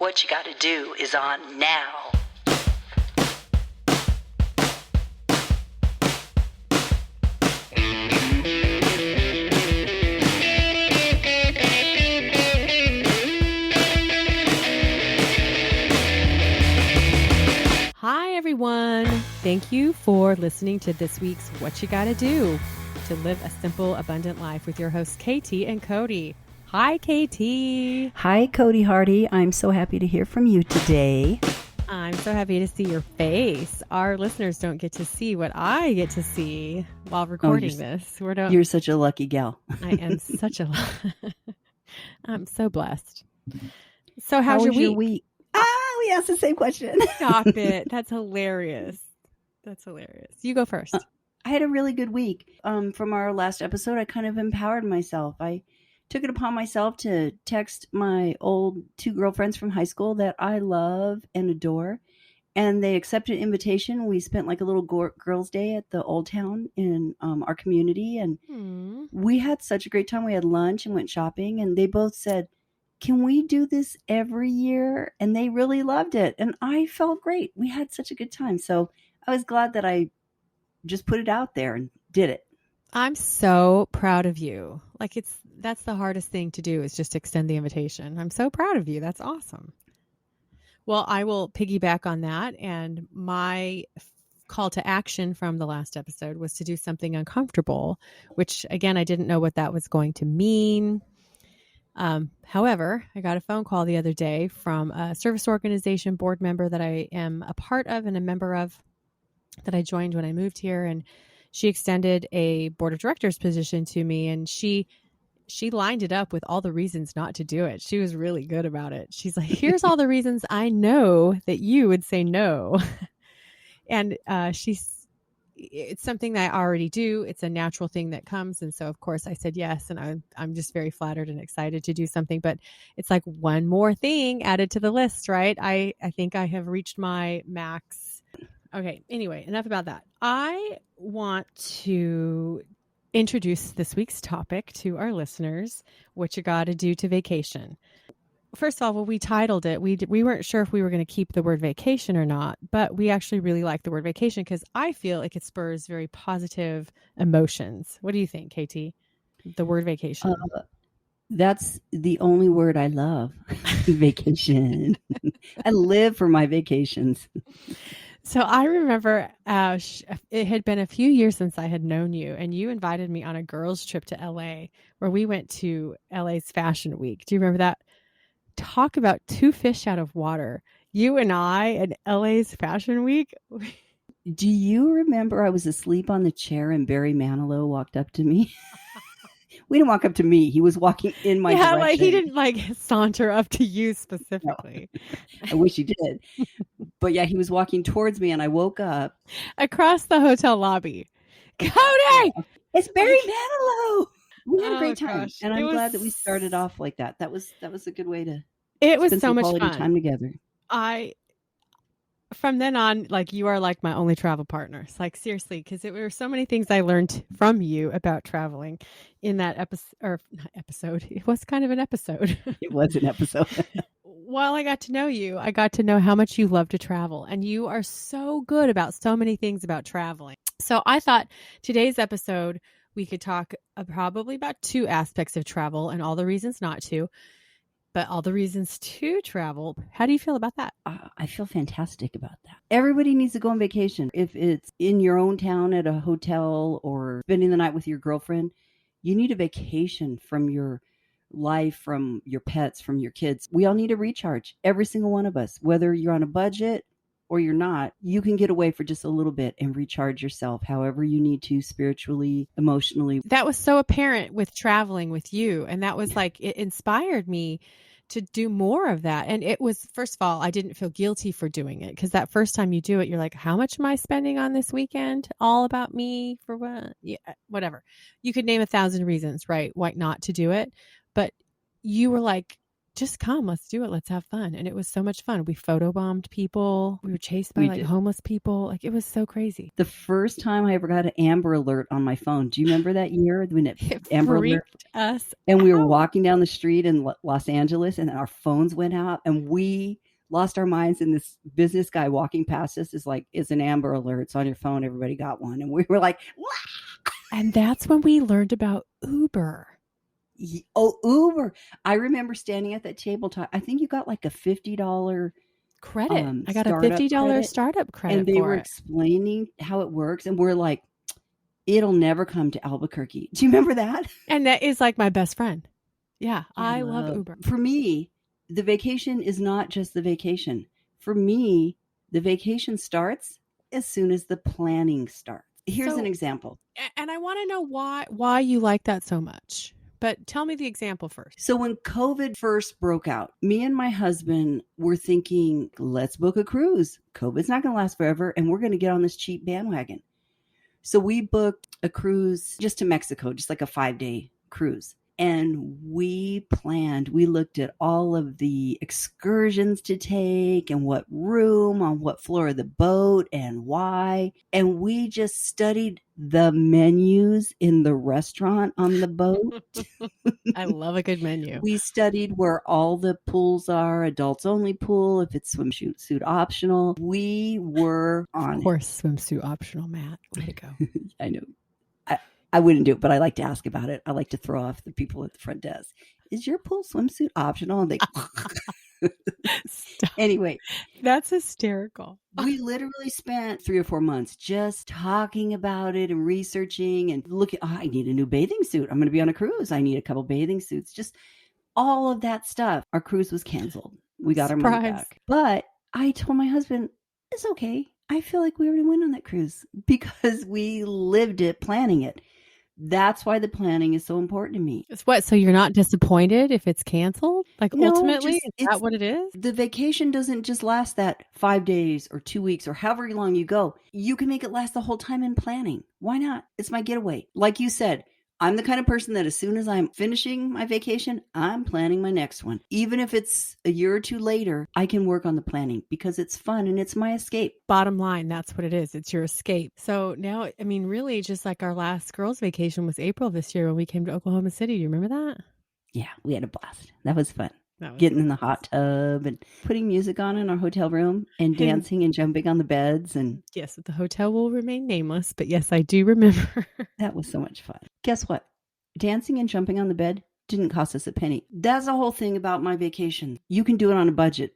What You Gotta Do is on now. Hi, everyone. Thank you for listening to this week's What You Gotta Do to live a simple, abundant life with your hosts, Katie and Cody. Hi, Katie. Hi, Cody Hardy. I'm so happy to hear from you today. I'm so happy to see your face. Our listeners don't get to see what I get to see while recording this. You're such a lucky gal. I am I'm so blessed. So how's your week? We asked the same question. Stop it. That's hilarious. You go first. I had a really good week. From our last episode, I kind of empowered myself. I took it upon myself to text my old 2 girlfriends from high school that I love and adore. And they accepted an invitation. We spent like a little girls' day at the Old Town in our community. And we had such a great time. We had lunch and went shopping. And they both said, can we do this every year? And they really loved it. And I felt great. We had such a good time. So I was glad that I just put it out there and did it. I'm so proud of you. That's the hardest thing to do is just extend the invitation. I'm so proud of you. That's awesome. Well, I will piggyback on that. And my call to action from the last episode was to do something uncomfortable, which again, I didn't know what that was going to mean. However, I got a phone call the other day from a service organization board member that I am a part of and a member of that I joined when I moved here. And she extended a board of directors position to me, and she lined it up with all the reasons not to do it. She was really good about it. She's like, here's all the reasons I know that you would say no. And it's something that I already do. It's a natural thing that comes. And so, of course, I said yes. And I'm just very flattered and excited to do something. But it's like one more thing added to the list, right? I think I have reached my max. Okay. Anyway, enough about that. I want to introduce this week's topic to our listeners, what you got to do to vacation. First of all, when we titled it, we weren't sure if we were going to keep the word vacation or not, but we actually really like the word vacation because I feel like it spurs very positive emotions. What do you think, Katie? The word vacation. That's the only word I love. Vacation. I live for my vacations. So I remember it had been a few years since I had known you, and you invited me on a girls' trip to LA where we went to LA's Fashion Week. Do you remember that? Talk about 2 fish out of water. You and I at LA's Fashion Week. Do you remember I was asleep on the chair and Barry Manilow walked up to me? We didn't walk up to me. He was walking in my direction. Like he didn't saunter up to you specifically. No. I wish he did. But yeah, he was walking towards me and I woke up. Across the hotel lobby. Cody! It's Barry Manilow! We had a great time. Gosh. And I'm glad that we started off like that. That was a good way to It was spend so some much quality fun. time together. From then on, you are like my only travel partners. Like seriously, because there were so many things I learned from you about traveling in that episode. It was kind of an episode. It was an episode. While I got to know you, I got to know how much you love to travel. And you are so good about so many things about traveling. So I thought today's episode, we could talk probably about 2 aspects of travel and all the reasons not to. But all the reasons to travel. How do you feel about that? I feel fantastic about that. Everybody needs to go on vacation. If it's in your own town at a hotel or spending the night with your girlfriend, you need a vacation from your life, from your pets, from your kids. We all need a recharge. Every single one of us, whether you're on a budget or you're not, you can get away for just a little bit and recharge yourself however you need to, spiritually, emotionally. That was so apparent with traveling with you. And that was like, it inspired me to do more of that. And it was, first of all, I didn't feel guilty for doing it because that first time you do it, you're like, how much am I spending on this weekend? All about me for what? Yeah, whatever. You could name 1,000 reasons, right? Why not to do it? But you were like, just come, let's do it. Let's have fun. And it was so much fun. We photobombed people. We were chased by We like did. homeless people. Like it was so crazy. The first time I ever got an Amber Alert on my phone. Do you remember that year when It Amber Alert? freaked us And we were out. walking down the street in Los Angeles, and our phones went out, and we lost our minds. And this business guy walking past us is like, "It's an Amber Alert. It's on your phone. Everybody got one." And we were like, "What?" And that's when we learned about Uber. Oh, Uber. I remember standing at that tabletop. I think you got like a $50 Credit. I got a startup $50 credit, startup credit and they for were it. explaining how it works. And we're like, it'll never come to Albuquerque. Do you remember that? And that is like my best friend. Yeah, I love Uber. For me, the vacation is not just the vacation. For me, the vacation starts as soon as the planning starts. Here's an example. And I want to know why you like that so much. But tell me the example first. So when COVID first broke out, me and my husband were thinking, let's book a cruise. COVID's not going to last forever, and we're going to get on this cheap bandwagon. So we booked a cruise just to Mexico, just like a 5-day cruise. And we looked at all of the excursions to take and what room on what floor of the boat and why. And we just studied the menus in the restaurant on the boat. I love a good menu. We studied where all the pools are, adults only pool, if it's swimsuit optional. We were on. Of course, swimsuit optional, Matt. Way to go. I know. I wouldn't do it, but I like to ask about it. I like to throw off the people at the front desk. Is your pool swimsuit optional? And they Anyway, that's hysterical. We literally spent 3 or 4 months just talking about it and researching and looking. Oh, I need a new bathing suit. I'm going to be on a cruise. I need a couple bathing suits. Just all of that stuff. Our cruise was canceled. We got our money back. But I told my husband, it's okay. I feel like we already went on that cruise because we lived it, planning it. That's why the planning is so important to me. It's what? So you're not disappointed if it's canceled? Like No, ultimately, just- is it's- that what it is? The vacation doesn't just last that 5 days or 2 weeks or however long you go. You can make it last the whole time in planning. Why not? It's my getaway. Like you said, I'm the kind of person that as soon as I'm finishing my vacation, I'm planning my next one. Even if it's a year or two later, I can work on the planning because it's fun and it's my escape. Bottom line, that's what it is. It's your escape. So now, I mean, really, just like our last girls' vacation was April this year when we came to Oklahoma City. Do you remember that? Yeah, we had a blast. That was fun. Getting in the hot tub and putting music on in our hotel room and dancing and jumping on the beds. And yes, the hotel will remain nameless, but yes, I do remember. That was so much fun. Guess what? Dancing and jumping on the bed didn't cost us a penny. That's the whole thing about my vacation. You can do it on a budget.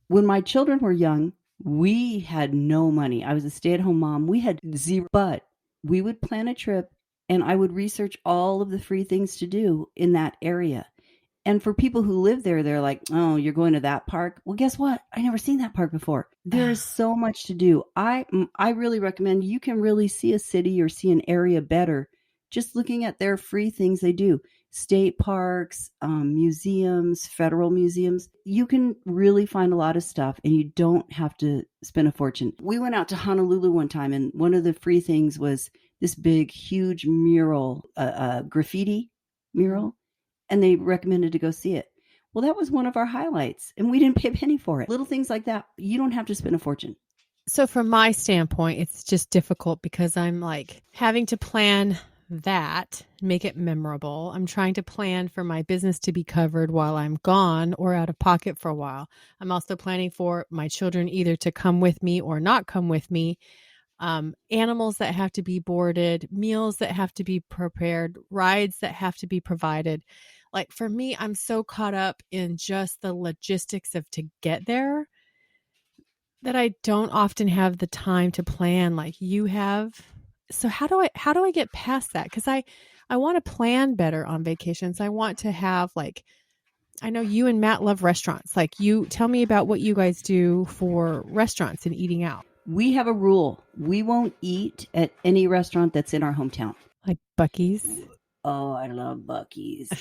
When my children were young, we had no money. I was a stay-at-home mom. We had zero, but we would plan a trip and I would research all of the free things to do in that area. And for people who live there, they're like, oh, you're going to that park? Well, guess what? I never seen that park before. There's so much to do. I really recommend you can really see a city or see an area better just looking at their free things they do. State parks, museums, federal museums. You can really find a lot of stuff and you don't have to spend a fortune. We went out to Honolulu one time and one of the free things was this big, huge mural, graffiti mural. And they recommended to go see it. Well, that was one of our highlights, and we didn't pay a penny for it. Little things like that, you don't have to spend a fortune. So from my standpoint, it's just difficult because I'm like having to plan that, make it memorable. I'm trying to plan for my business to be covered while I'm gone or out of pocket for a while. I'm also planning for my children either to come with me or not come with me. Animals that have to be boarded, meals that have to be prepared, rides that have to be provided. Like for me, I'm so caught up in just the logistics of to get there that I don't often have the time to plan like you have. So how do I get past that? Because I want to plan better on vacations. I want to have like, I know you and Matt love restaurants. Like you tell me about what you guys do for restaurants and eating out. We have a rule. We won't eat at any restaurant that's in our hometown. Like Buc-ee's? Oh, I love Buc-ee's.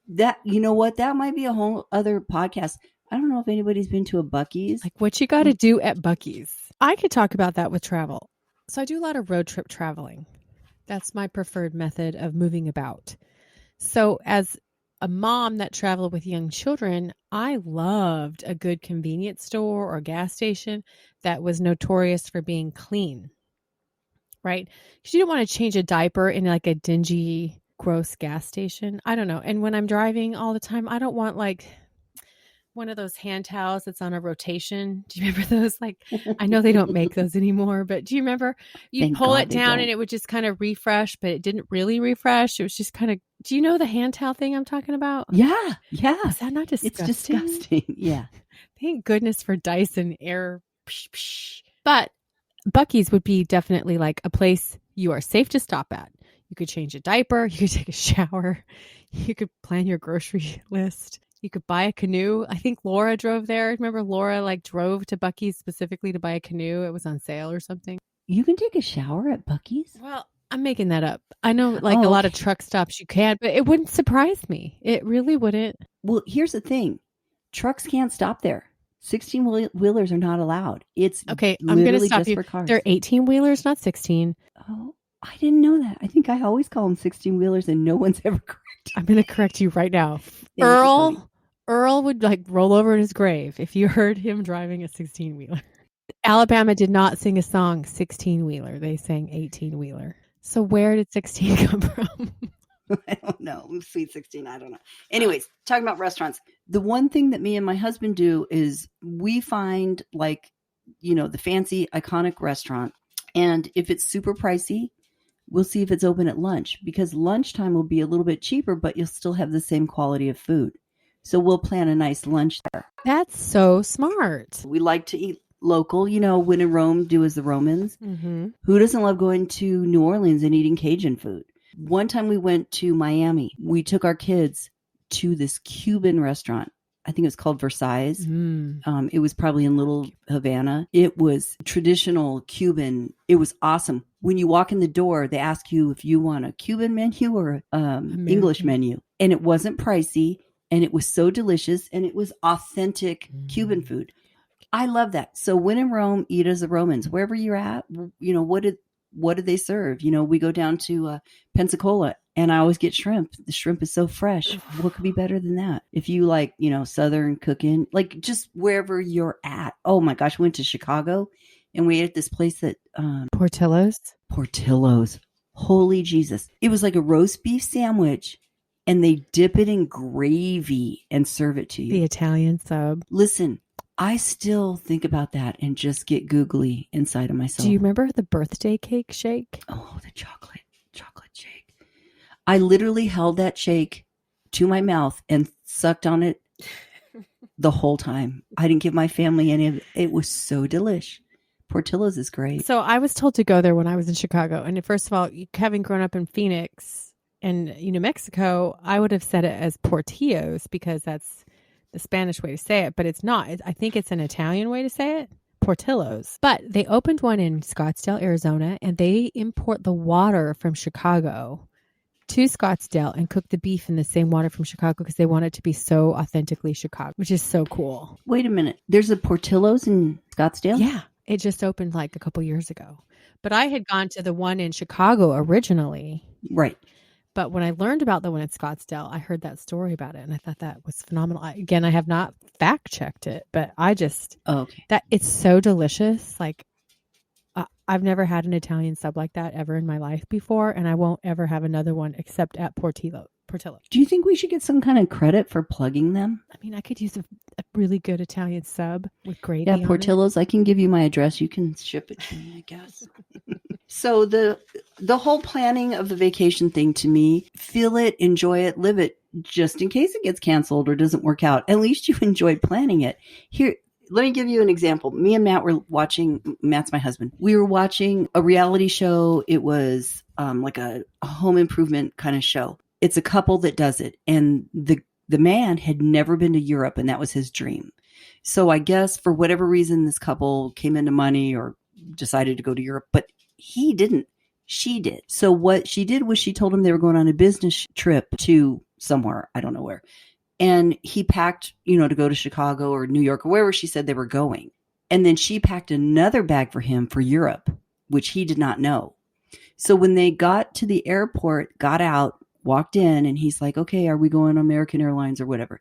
That, you know what? That might be a whole other podcast. I don't know if anybody's been to a Buc-ee's. Like what you got to do at Buc-ee's. I could talk about that with travel. So I do a lot of road trip traveling. That's my preferred method of moving about. So as a mom that traveled with young children, I loved a good convenience store or gas station that was notorious for being clean, right? Because you don't want to change a diaper in like a dingy, gross gas station. I don't know. And when I'm driving all the time, I don't want like one of those hand towels that's on a rotation. Do you remember those? Like, I know they don't make those anymore, but do you remember you Thank pull God it they down don't. and it would just kind of refresh, but it didn't really refresh. It was just kind of, do you know the hand towel thing I'm talking about? Yeah. Is that not disgusting? It's disgusting. Yeah. Thank goodness for Dyson Air. But Buc-ee's would be definitely like a place you are safe to stop at. You could change a diaper. You could take a shower. You could plan your grocery list. You could buy a canoe. I think Laura drove there. Remember Laura like drove to Buc-ee's specifically to buy a canoe. It was on sale or something. You can take a shower at Buc-ee's? Well, I'm making that up. I know like Oh, a lot of okay. truck stops you can, but it wouldn't surprise me. It really wouldn't. Well, here's the thing. Trucks can't stop there. 16-wheelers are not allowed. It's Okay, I'm going to literally stop just you. for cars. They're 18-wheelers, not 16. Oh, I didn't know that. I think I always call them 16-wheelers and no one's ever corrected. I'm going to correct you right now. you, honey. Earl would like roll over in his grave if you heard him driving a 16-wheeler. Alabama did not sing a song 16-wheeler. They sang 18-wheeler. So where did 16 come from? I don't know. Sweet 16. I don't know. Anyways, talking about restaurants. The one thing that me and my husband do is we find like, the fancy iconic restaurant. And if it's super pricey, we'll see if it's open at lunch because lunchtime will be a little bit cheaper, but you'll still have the same quality of food. So we'll plan a nice lunch there. That's so smart. We like to eat local, when in Rome, do as the Romans. Mm-hmm. Who doesn't love going to New Orleans and eating Cajun food? One time we went to Miami. We took our kids to this Cuban restaurant. I think it was called Versailles. It was probably in Little Havana. It was traditional Cuban. It was awesome. When you walk in the door, they ask you if you want a Cuban menu or English menu. And it wasn't pricey. And it was so delicious. And it was authentic Cuban food. I love that. So when in Rome, eat as the Romans. Wherever you're at, what did they serve? We go down to Pensacola and I always get shrimp. The shrimp is so fresh. What could be better than that? If you like, Southern cooking, like just wherever you're at. Oh my gosh, we went to Chicago and we ate at this place that Portillos. Holy Jesus. It was like a roast beef sandwich and they dip it in gravy and serve it to you. The Italian sub. Listen, I still think about that and just get googly inside of myself. Do you remember the birthday cake shake? Oh, the chocolate shake. I literally held that shake to my mouth and sucked on it the whole time. I didn't give my family any of it. It was so delish. Portillo's is great. So I was told to go there when I was in Chicago. And first of all, having grown up in Phoenix and New Mexico, I would have said it as Portillos because that's the Spanish way to say it, but it's not. I think it's an Italian way to say it. Portillos. But they opened one in Scottsdale, Arizona, and they import the water from Chicago to Scottsdale and cook the beef in the same water from Chicago because they want it to be so authentically Chicago, which is so cool. Wait a minute. There's a Portillo's in Scottsdale? Yeah. It just opened like a couple years ago. But I had gone to the one in Chicago originally. Right. But when I learned about the one in Scottsdale, I heard that story about it and I thought that was phenomenal. I have not fact checked it, but I just, that it's so delicious. Like I've never had an Italian sub like that ever in my life before. And I won't ever have another one except at Portillo. Do you think we should get some kind of credit for plugging them? I mean, I could use a really good Italian sub with gravy. Yeah, Portillo's. I can give you my address. You can ship it to me, I guess. So the whole planning of the vacation thing to me, feel it, enjoy it, live it, just in case it gets canceled or doesn't work out. At least you enjoyed planning it. Here, let me give you an example. Me and Matt were watching, Matt's my husband. We were watching a reality show. It was like a home improvement kind of show. It's a couple that does it. And the man had never been to Europe and that was his dream. So I guess for whatever reason, this couple came into money or decided to go to Europe, but he didn't. She did. So what she did was she told him they were going on a business trip to somewhere. I don't know where. And he packed, to go to Chicago or New York or wherever she said they were going. And then she packed another bag for him for Europe, which he did not know. So when they got to the airport, got out, walked in and he's like, okay, are we going American Airlines or whatever?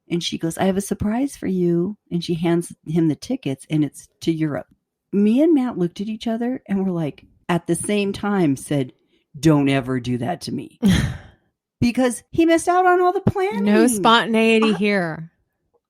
And she goes, I have a surprise for you. And she hands him the tickets and it's to Europe. Me and Matt looked at each other and were like, at the same time said, don't ever do that to me. Because he missed out on all the planning. No spontaneity here.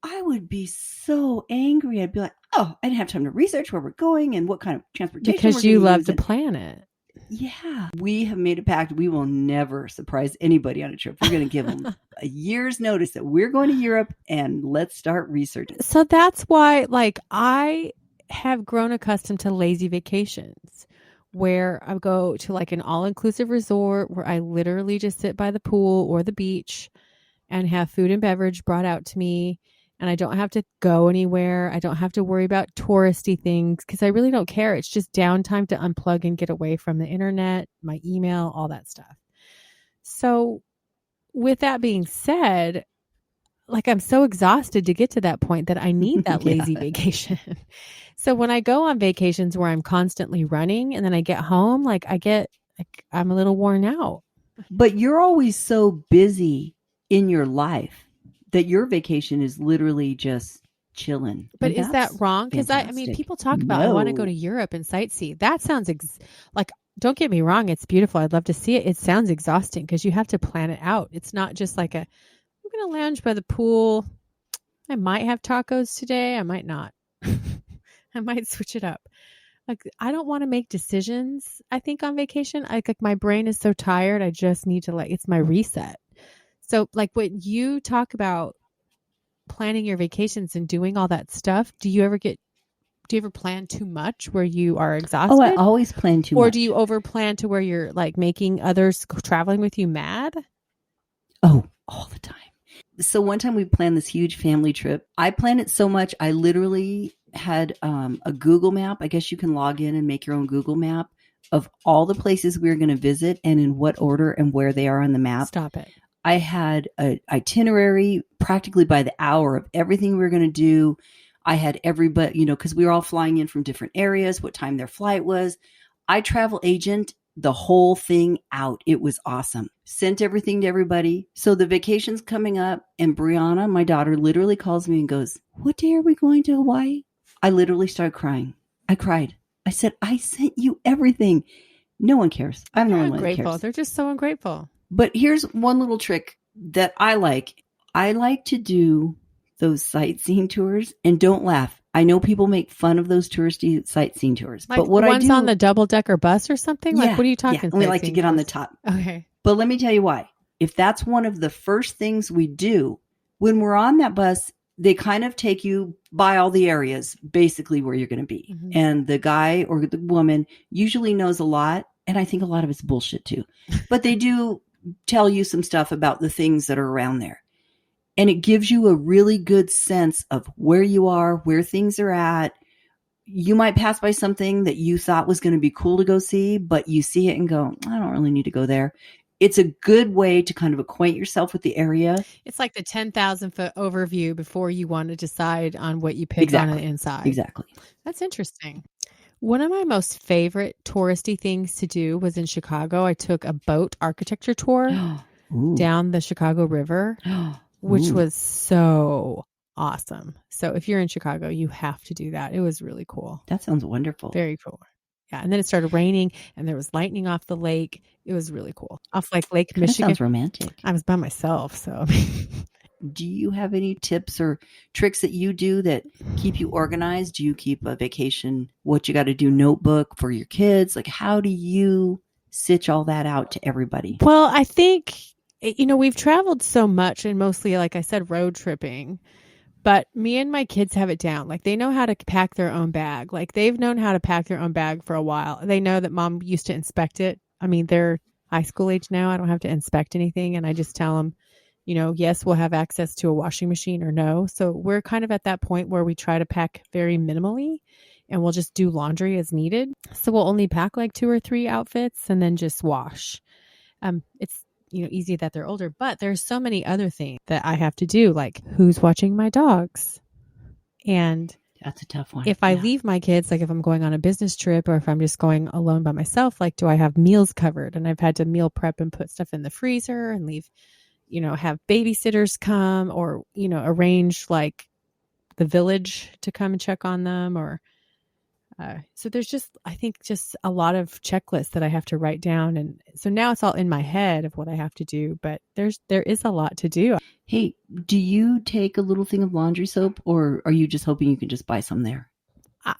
I would be so angry. I'd be like, oh, I didn't have time to research where we're going and what kind of transportation because you love to plan it. Yeah. We have made a pact. We will never surprise anybody on a trip. We're going to give them a year's notice that we're going to Europe and let's start researching. So that's why, like, I have grown accustomed to lazy vacations where I go to like an all-inclusive resort where I literally just sit by the pool or the beach and have food and beverage brought out to me. And I don't have to go anywhere. I don't have to worry about touristy things because I really don't care. It's just downtime to unplug and get away from the internet, my email, all that stuff. So with that being said, like I'm so exhausted to get to that point that I need that lazy vacation. So when I go on vacations where I'm constantly running and then I get home, I'm a little worn out. But you're always so busy in your life that your vacation is literally just chilling. But is that wrong? Because I mean, people talk about, I want to go to Europe and sightsee. That sounds like, don't get me wrong. It's beautiful. I'd love to see it. It sounds exhausting because you have to plan it out. It's not just like I'm going to lounge by the pool. I might have tacos today. I might not. I might switch it up. Like, I don't want to make decisions, I think, on vacation. Like my brain is so tired. I just need to it's my reset. So like when you talk about planning your vacations and doing all that stuff, do you ever plan too much where you are exhausted? Oh, I always plan too much. Or do you over plan to where you're like making others traveling with you mad? Oh, all the time. So one time we planned this huge family trip. I planned it so much. I literally had a Google map. I guess you can log in and make your own Google map of all the places we were going to visit and in what order and where they are on the map. Stop it. I had an itinerary practically by the hour of everything we were going to do. I had everybody, because we were all flying in from different areas, what time their flight was. I travel agent the whole thing out. It was awesome. Sent everything to everybody. So the vacation's coming up and Brianna, my daughter, literally calls me and goes, what day are we going to Hawaii? I literally started crying. I cried. I said, I sent you everything. No one cares. I'm the only one that cares. They're just so ungrateful. But here's one little trick that I like. I like to do those sightseeing tours, and don't laugh. I know people make fun of those touristy sightseeing tours. Like but what ones I do on the double-decker bus or something? Yeah, like, what are you talking about? We like to get on the top. Okay. But let me tell you why. If that's one of the first things we do, when we're on that bus, they kind of take you by all the areas, basically where you're going to be. Mm-hmm. And the guy or the woman usually knows a lot. And I think a lot of it's bullshit too. But they do tell you some stuff about the things that are around there. And it gives you a really good sense of where you are, where things are at. You might pass by something that you thought was going to be cool to go see, but you see it and go, I don't really need to go there. It's a good way to kind of acquaint yourself with the area. It's like the 10,000 foot overview before you want to decide on what you pick on the inside. Exactly. That's interesting. One of my most favorite touristy things to do was in Chicago. I took a boat architecture tour down the Chicago River, which was so awesome. So if you're in Chicago, you have to do that. It was really cool. That sounds wonderful. Very cool. Yeah. And then it started raining and there was lightning off the lake. It was really cool. Off like Lake Michigan. Sounds romantic. I was by myself. So do you have any tips or tricks that you do that keep you organized? Do you keep a vacation, what you got to do notebook for your kids? Like, how do you stitch all that out to everybody? Well, I think, we've traveled so much and mostly, like I said, road tripping. But me and my kids have it down. Like they know how to pack their own bag. Like they've known how to pack their own bag for a while. They know that mom used to inspect it. I mean, they're high school age now. I don't have to inspect anything. And I just tell them, yes, we'll have access to a washing machine or no. So we're kind of at that point where we try to pack very minimally and we'll just do laundry as needed. So we'll only pack like 2 or 3 outfits and then just wash. It's easy that they're older, but there's so many other things that I have to do, like who's watching my dogs and That's a tough one. If I Yeah. leave my kids, like if I'm going on a business trip or if I'm just going alone by myself, like do I have meals covered? And I've had to meal prep and put stuff in the freezer and leave, have babysitters come or, arrange like the village to come and check on them or so there's just, I think, just a lot of checklists that I have to write down. And so now it's all in my head of what I have to do, but there is a lot to do. Hey, do you take a little thing of laundry soap or are you just hoping you can just buy some there?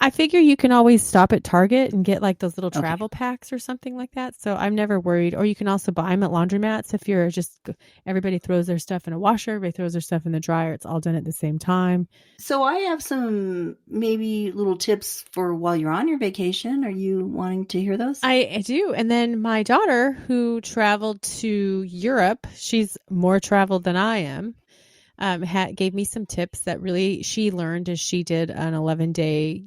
I figure you can always stop at Target and get like those little Okay. travel packs or something like that. So I'm never worried. Or you can also buy them at laundromats if you're just, everybody throws their stuff in a washer, everybody throws their stuff in the dryer. It's all done at the same time. So I have some maybe little tips for while you're on your vacation. Are you wanting to hear those? I do. And then my daughter who traveled to Europe, she's more traveled than I am. Gave me some tips that really she learned as she did an 11-day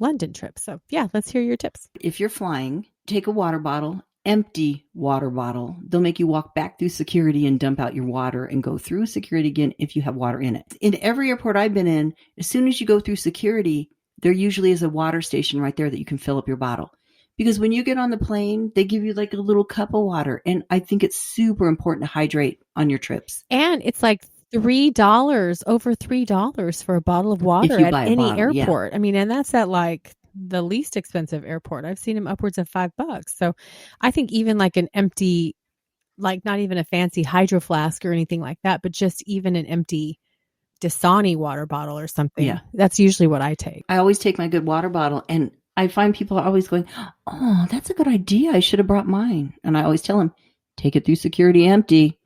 London trip. So yeah, let's hear your tips. If you're flying, take a water bottle, empty water bottle. They'll make you walk back through security and dump out your water and go through security again if you have water in it. In every airport I've been in, as soon as you go through security, there usually is a water station right there that you can fill up your bottle. Because when you get on the plane, they give you like a little cup of water. And I think it's super important to hydrate on your trips. And it's like $3, over $3 for a bottle of water at any airport. Yeah. I mean, and that's at like the least expensive airport. I've seen them upwards of $5. So I think even like an empty, like not even a fancy hydro flask or anything like that, but just even an empty Dasani water bottle or something. Yeah. That's usually what I take. I always take my good water bottle, and I find people are always going, oh, that's a good idea. I should have brought mine. And I always tell them, take it through security empty.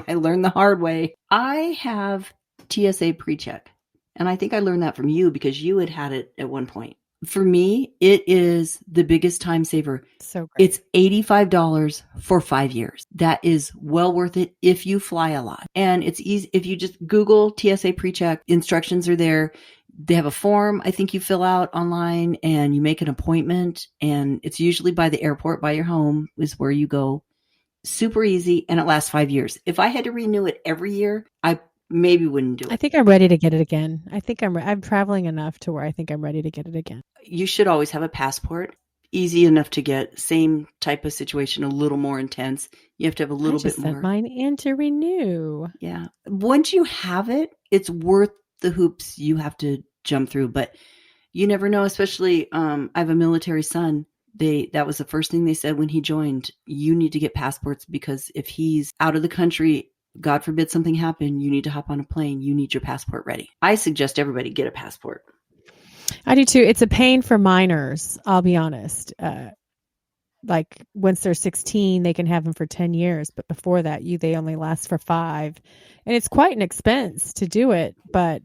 I learned the hard way. I have TSA pre-check, and I think I learned that from you because you had it at one point. For me, it is the biggest time saver. So great. It's $85 for 5 years. That is well worth it if you fly a lot. And it's easy. If you just Google TSA pre-check, instructions are there. They have a form I think you fill out online and you make an appointment, and it's usually by the airport, by your home is where you go. Super easy, and it lasts 5 years. If I had to renew it every year, I maybe wouldn't do it. I think I'm ready to get it again. I think I'm traveling enough to where I think I'm ready to get it again. You should always have a passport. Easy enough to get. Same type of situation, a little more intense. You have to have a little bit more. Sent mine in to renew. Yeah. Once you have it, it's worth the hoops you have to jump through. But you never know, especially I have a military son. That was the first thing they said when he joined. You need to get passports because if he's out of the country, God forbid something happen, you need to hop on a plane. You need your passport ready. I suggest everybody get a passport. I do too. It's a pain for minors. I'll be honest. Like once they're 16, they can have them for 10 years. But before that, they only last for 5. And it's quite an expense to do it. But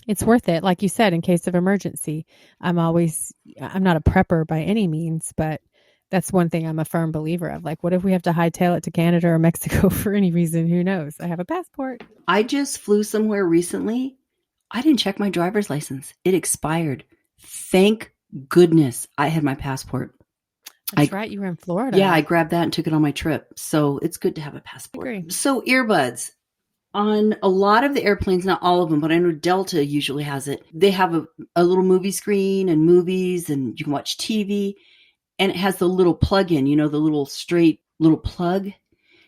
it's worth it. Like you said, in case of emergency, I'm not a prepper by any means, but that's one thing I'm a firm believer of. Like, what if we have to hightail it to Canada or Mexico for any reason? Who knows? I have a passport. I just flew somewhere recently. I didn't check my driver's license. It expired. Thank goodness I had my passport. That's right. You were in Florida. Yeah, I grabbed that and took it on my trip. So it's good to have a passport. Agree. So earbuds. On a lot of the airplanes, not all of them, but I know Delta usually has it. They have a little movie screen and movies, and you can watch TV. And it has the little plug-in, the little straight little plug.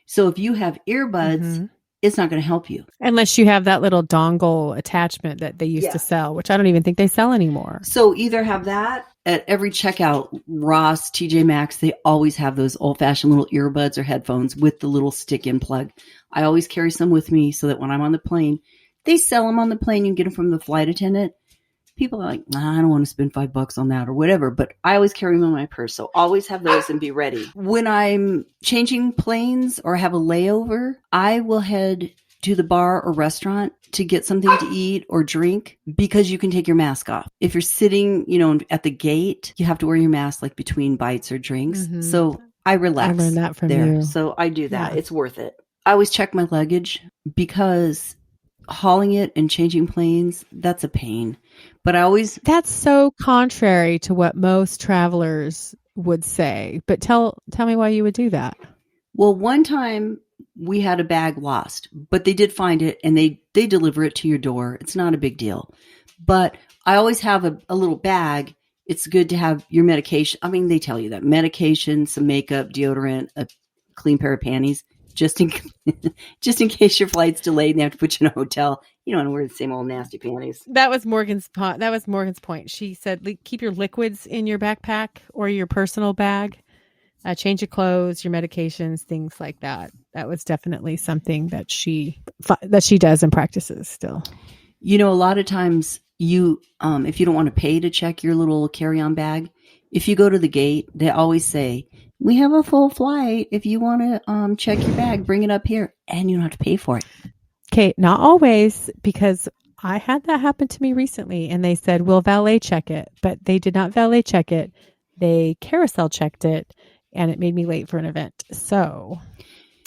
So if you have earbuds, it's not going to help you. Unless you have that little dongle attachment that they used to sell, which I don't even think they sell anymore. So either have that at every checkout, Ross, TJ Maxx, they always have those old-fashioned little earbuds or headphones with the little stick-in plug. I always carry some with me so that when I'm on the plane, they sell them on the plane. You can get them from the flight attendant. People are like, I don't want to spend $5 on that or whatever, but I always carry them in my purse. So always have those and be ready. When I'm changing planes or have a layover, I will head to the bar or restaurant to get something to eat or drink because you can take your mask off. If you're sitting, at the gate, you have to wear your mask like between bites or drinks. So I relax. I learned that from there. you. So I do that. Yeah. It's worth it. I always check my luggage because hauling it and changing planes, that's a pain. But that's so contrary to what most travelers would say. But tell me why you would do that. Well, one time we had a bag lost, but they did find it and they deliver it to your door. It's not a big deal. but I always have a little bag. It's good to have your medication. I mean, they tell you that medication, some makeup, deodorant, a clean pair of panties, just in just in case your flight's delayed and they have to put you in a hotel. You don't want to wear the same old nasty panties. That was Morgan's point. She said, keep your liquids in your backpack or your personal bag. Change your clothes, your medications, things like that. That was definitely something that she does and practices still. You know, a lot of times you, if you don't want to pay to check your little carry-on bag, if you go to the gate, they always say, we have a full flight. If you want to check your bag, bring it up here, and you don't have to pay for it. Okay, not always, because I had that happen to me recently, and they said, we'll valet check it, but they did not valet check it. They carousel checked it, and it made me late for an event. So,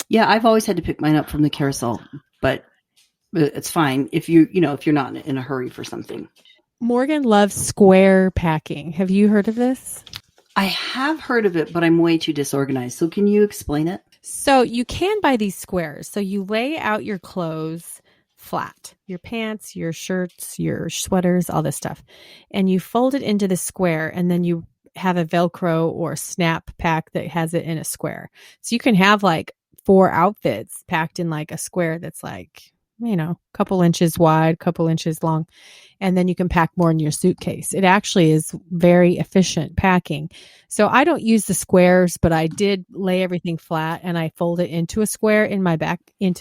yeah, I've always had to pick mine up from the carousel, but it's fine if if you're not in a hurry for something. Morgan loves square packing. Have you heard of this? I have heard of it, but I'm way too disorganized. So can you explain it? So you can buy these squares. So you lay out your clothes flat, your pants, your shirts, your sweaters, all this stuff, and you fold it into the square, and then you have a Velcro or snap pack that has it in a square. So you can have like 4 outfits packed in like a square that's like, a couple inches wide, couple inches long, and then you can pack more in your suitcase. It actually is very efficient packing. So I don't use the squares, but I did lay everything flat and I fold it into a square into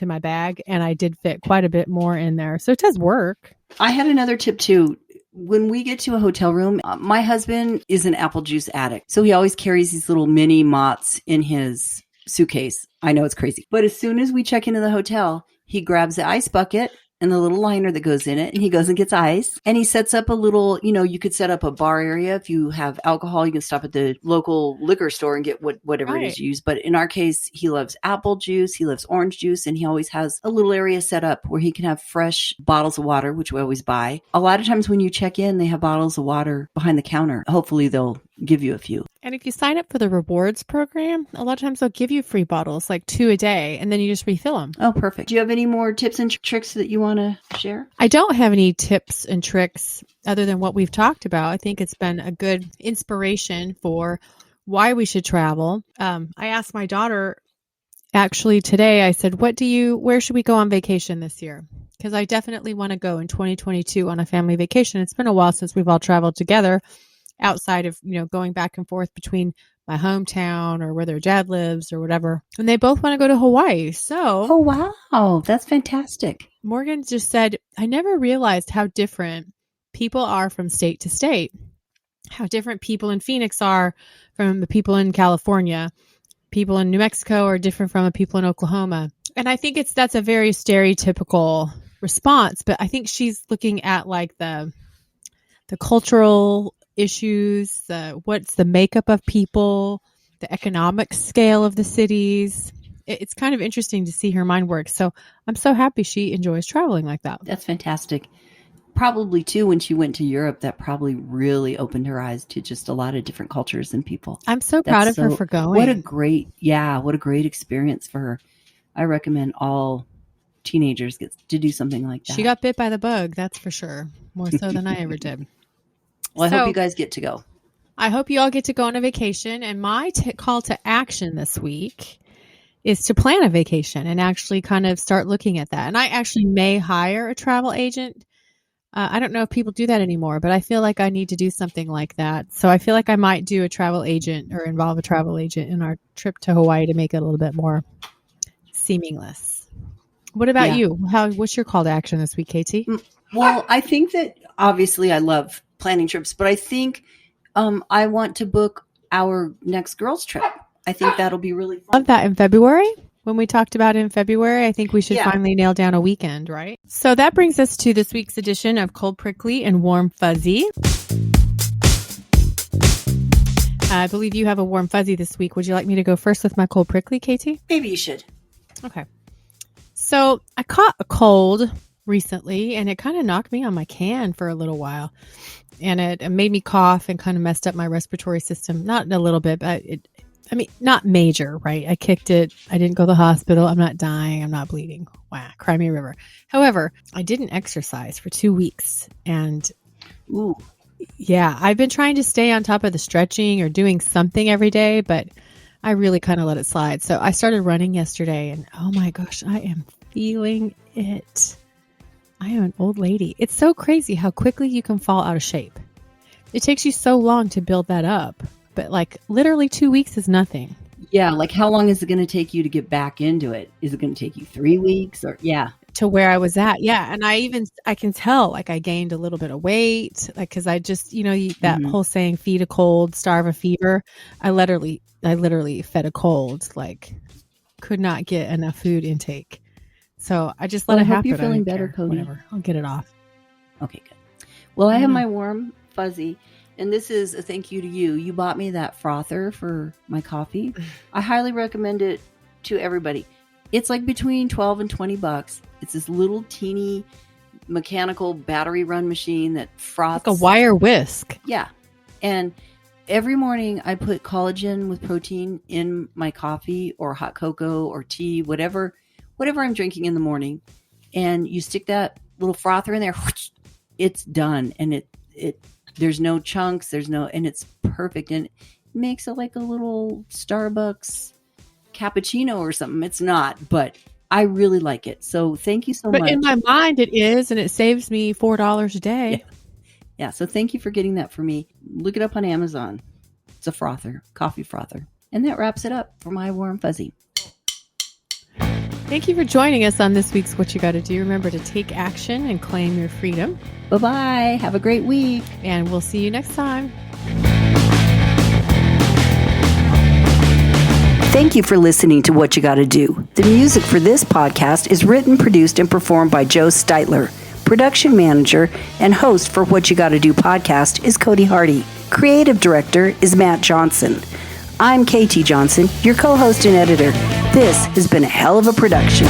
my bag, and I did fit quite a bit more in there. So it does work. I had another tip too. When we get to a hotel room, my husband is an apple juice addict. So he always carries these little mini Mott's in his suitcase. I know it's crazy. But as soon as we check into the hotel, he grabs the ice bucket and the little liner that goes in it, and he goes and gets ice. And he sets up a little, you could set up a bar area. If you have alcohol, you can stop at the local liquor store and get whatever it is you use. But in our case, he loves apple juice, he loves orange juice, and he always has a little area set up where he can have fresh bottles of water, which we always buy. A lot of times when you check in, they have bottles of water behind the counter. Hopefully they'll give you a few. And if you sign up for the rewards program, a lot of times they'll give you free bottles, like 2 a day, and then you just refill them. Oh, perfect. Do you have any more tips and tricks that you want to share? I don't have any tips and tricks other than what we've talked about. I think it's been a good inspiration for why we should travel. I asked my daughter actually today, I said, where should we go on vacation this year? Because I definitely want to go in 2022 on a family vacation. It's been a while since we've all traveled together, outside of, going back and forth between my hometown or where their dad lives or whatever. And they both want to go to Hawaii. So, oh, wow. That's fantastic. Morgan just said, I never realized how different people are from state to state, how different people in Phoenix are from the people in California. People in New Mexico are different from the people in Oklahoma. And I think that's a very stereotypical response, but I think she's looking at like the cultural issues, what's the makeup of people, the economic scale of the cities. It's kind of interesting to see her mind work. So I'm so happy she enjoys traveling like that. That's fantastic. Probably too, when she went to Europe, that probably really opened her eyes to just a lot of different cultures and people. I'm so proud of her for going. What a great experience for her. I recommend all teenagers get to do something like that. She got bit by the bug, that's for sure. More so than I ever did. Well, I hope you guys get to go. I hope you all get to go on a vacation. And my call to action this week is to plan a vacation and actually kind of start looking at that. And I actually may hire a travel agent. I don't know if people do that anymore, but I feel like I need to do something like that. So I feel like I might do a travel agent or involve a travel agent in our trip to Hawaii to make it a little bit more seamless. What about you? What's your call to action this week, Katie? Well, I think that obviously I love planning trips, but I think I want to book our next girls trip. I think that'll be really fun. Love that in February. When we talked about it in February, I think we should finally nail down a weekend, right? So that brings us to this week's edition of Cold Prickly and Warm Fuzzy. I believe you have a warm fuzzy this week. Would you like me to go first with my cold prickly, Katie? Maybe you should. Okay. So I caught a cold recently, and it kind of knocked me on my can for a little while. And it made me cough and kind of messed up my respiratory system. Not a little bit, but I mean, not major, right? I kicked it. I didn't go to the hospital. I'm not dying. I'm not bleeding. Wow, cry me a river. However, I didn't exercise for 2 weeks. And Ooh. yeah, I've been trying to stay on top of the stretching or doing something every day, but I really kind of let it slide. So I started running yesterday and oh my gosh, I am feeling it. I am an old lady. It's so crazy how quickly you can fall out of shape. It takes you so long to build that up, but like literally 2 weeks is nothing. Yeah, like how long is it going to take you to get back into it? Is it going to take you 3 weeks or yeah? To where I was at. Yeah. And I can tell like I gained a little bit of weight, like, cause I just, that whole saying, feed a cold, starve a fever. I literally fed a cold, like could not get enough food intake. So I just let it happen. I hope you're feeling better, Cody. Whatever. I'll get it off. Okay, good. Well, I have my warm fuzzy, and this is a thank you to you. You bought me that frother for my coffee. I highly recommend it to everybody. It's like between $12 and $20. It's this little teeny mechanical battery run machine that froths. Like a wire whisk. Yeah. And every morning I put collagen with protein in my coffee or hot cocoa or tea, whatever I'm drinking in the morning. And you stick that little frother in there, it's done. And there's no chunks, and it's perfect. And it makes it like a little Starbucks cappuccino or something. It's not, but I really like it. So thank you so much. But in my mind it is, and it saves me $4 a day. Yeah. So thank you for getting that for me. Look it up on Amazon. It's a frother, coffee frother. And that wraps it up for my warm fuzzy. Thank you for joining us on this week's What You Gotta Do. Remember to take action and claim your freedom. Bye-bye. Have a great week. And we'll see you next time. Thank you for listening to What You Gotta Do. The music for this podcast is written, produced, and performed by Joe Steitler. Production manager and host for What You Gotta Do podcast is Cody Hardy. Creative director is Matt Johnson. I'm KT Johnson, your co-host and editor. This has been a hell of a production.